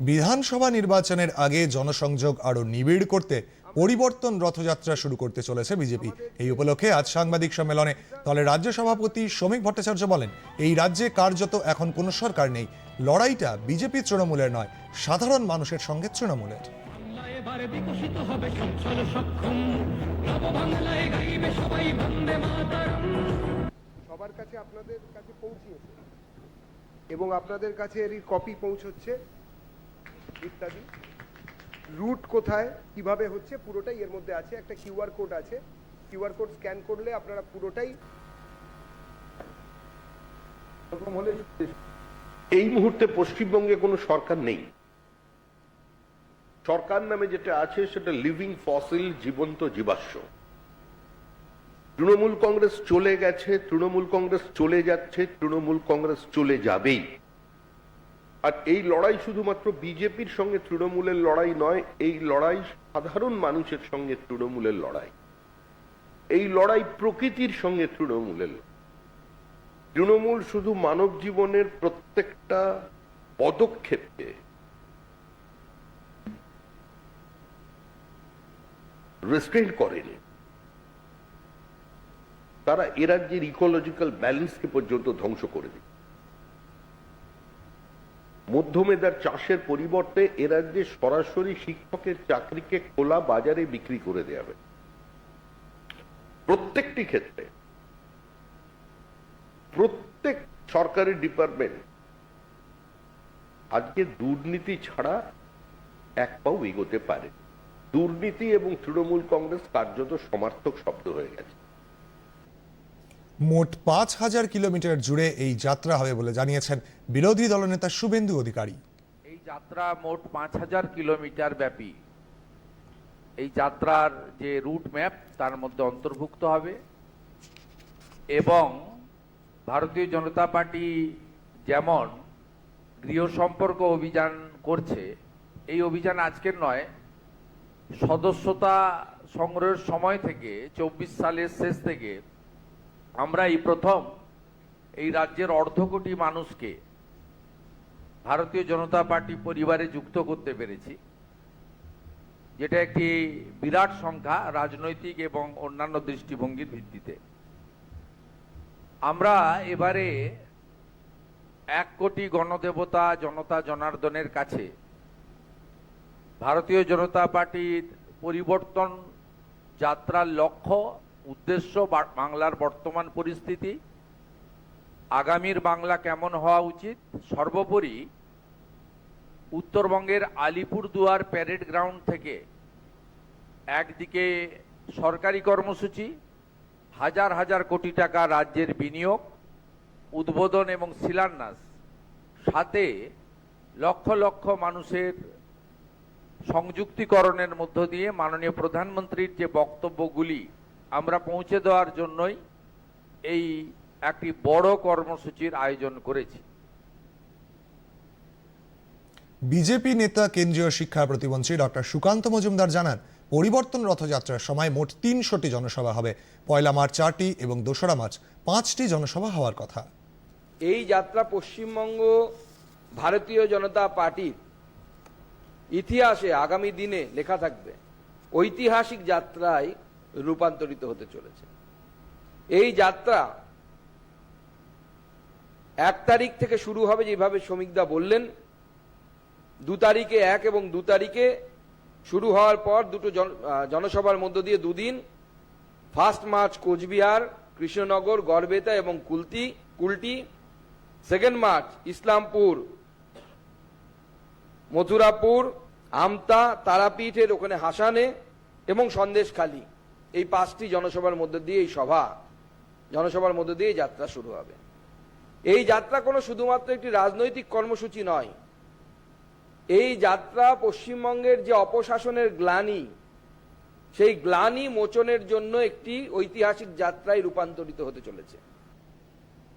বিধানসভা নির্বাচনের আগে জনসংযোগ আরো নিবিড় করতে পরিবর্তন রথযাত্রা শুরু করতে চলেছে বিজেপি। এই উপলক্ষে আজ সাংবাদিক সম্মেলনে দলের রাজ্য সভাপতি শ্রমিক ভট্টাচার্য বলেন, এই রাজ্যে কার্যত এখন কোনো সরকার নেই। লড়াইটা বিজেপি তৃণমূলের নয়, সাধারণ মানুষের সঙ্গে তৃণমূলের। সবার কাছে আপনাদের কাছে পৌঁছিয়েছে এবং আপনাদের কাছে এর কপি পৌঁছচ্ছে ইত্যাদি। রুট কোথায় কিভাবে হচ্ছে পুরোটাই এর মধ্যে আছে। একটা কিউআর কোড আছে, কিউআর কোড স্ক্যান করলে আপনারা পুরোটাই। এই মুহূর্তে পশ্চিমবঙ্গে কোনো সরকার নেই। সরকার নামে যেটা আছে সেটা লিভিং ফসিল, জীবন্ত জীবাশ্ম। তৃণমূল কংগ্রেস চলে গেছে, তৃণমূল কংগ্রেস চলে যাচ্ছে, তৃণমূল কংগ্রেস চলে যাবেই। আর এই লড়াই শুধুমাত্র বিজেপির সঙ্গে তৃণমূলের লড়াই নয়, এই লড়াই সাধারণ মানুষের সঙ্গে তৃণমূলের লড়াই। এই লড়াই প্রকৃতির সঙ্গে তৃণমূলের। তৃণমূল শুধু মানব জীবনের প্রত্যেকটা পদক্ষেপকে রেস্ট্রেইন করেনি, তারা এ রাজ্যের ইকোলজিক্যাল ব্যালেন্সকে পর্যন্ত ধ্বংস করে দিল। মধ্যমেধার চাষের পরিবর্তে এ রাজ্যে সরাসরি শিক্ষকের চাকরিকে খোলা বাজারে বিক্রি করে দেওয়া হবে। প্রত্যেকটি ক্ষেত্রে প্রত্যেক সরকারি ডিপার্টমেন্ট আজকে দুর্নীতি ছাড়া এক পাও এগোতে পারে। দুর্নীতি এবং তৃণমূল কংগ্রেস কার্যত সমার্থক শব্দ হয়ে গেছে। মোট ৫,০০০ কিলোমিটার জুড়ে এই যাত্রা হবে বলে জানিয়েছেন বিরোধী দলনেতা শুভেন্দু অধিকারী। এই যাত্রা মোট ৫,০০০ কিলোমিটার ব্যাপী। এই যাত্রার যে রুট ম্যাপ তার মধ্যে অন্তর্ভুক্ত হবে এবং ভারতীয় জনতা পার্টি যেমন গৃহ সম্পর্ক অভিযান করছে, এই অভিযান আজকের নয়, সদস্যতা সংগ্রহের সময় থেকে ২৪ সালের শেষ থেকে আমরা এই প্রথম এই রাজ্যের ১.৫ কোটি মানুষকে ভারতীয় জনতা পার্টি পরিবারে যুক্ত করতে পেরেছি, যেটা একটি বিরাট সংখ্যা রাজনৈতিক এবং অন্যান্য দৃষ্টিভঙ্গির ভিত্তিতে। আমরা এবারে ১ কোটি গণদেবতা জনতা জনার্দনের কাছে ভারতীয় জনতা পার্টির পরিবর্তন যাত্রার লক্ষ্য, উদ্দেশ্য, বাংলার বর্তমান পরিস্থিতি, আগামীর বাংলা কেমন হওয়া উচিত, সর্বোপরি উত্তরবঙ্গের আলিপুরদুয়ার প্যারেড গ্রাউন্ড থেকে একদিকে সরকারি কর্মসূচি, হাজার হাজার কোটি টাকা রাজ্যের বিনিয়োগ, উদ্বোধন এবং শিলান্যাস, সাথে লক্ষ লক্ষ মানুষের সংযুক্তিকরণের মধ্য দিয়ে মাননীয় প্রধানমন্ত্রীর যে বক্তব্যগুলি আমরা পৌঁছে দেওয়ার জন্যই এই একটি বড় কর্মসূচির আয়োজন করেছি। বিজেপি নেতা কেন্দ্রীয় শিক্ষা প্রতিমন্ত্রী ডক্টর সুকান্ত মজুমদার জানান, পরিবর্তন রথযাত্রার সময় মোট ৩০০টি জনসভা হবে। পয়লা মার্চ ৪টি এবং ২রা মার্চ ৫টি জনসভা হওয়ার কথা। এই যাত্রা পশ্চিমবঙ্গ ভারতীয় জনতা পার্টির ইতিহাসে আগামী দিনে লেখা থাকবে, ঐতিহাসিক যাত্রায় রূপান্তরিত হতে চলেছে। এই যাত্রা ১ তারিখ থেকে শুরু হবে, যেভাবে শ্রমিকদা বললেন। ২ তারিখে ১ এবং ২ তারিখে শুরু হওয়ার পর দুটো জনসভার মধ্য দিয়ে দুদিন, 1 মার্চ কোচবিহার, কৃষ্ণনগর, গড়বেতা এবং কুলটি, 2 মার্চ ইসলামপুর, মথুরাপুর, আমতা, তারাপীঠের ওখানে হাসানে এবং সন্দেশখালী। এই 5টি জনসভার মধ্য দিয়ে এই জনসভার মধ্য দিয়ে যাত্রা শুরু হবে। এই যাত্রা কোনো শুধুমাত্র একটি রাজনৈতিক কর্মসূচি নয়, এই যাত্রা পশ্চিমবঙ্গের যে অপশাসনের গ্লানি, সেই গ্লানি মোচনের জন্য একটি ঐতিহাসিক যাত্রায় রূপান্তরিত হতে চলেছে।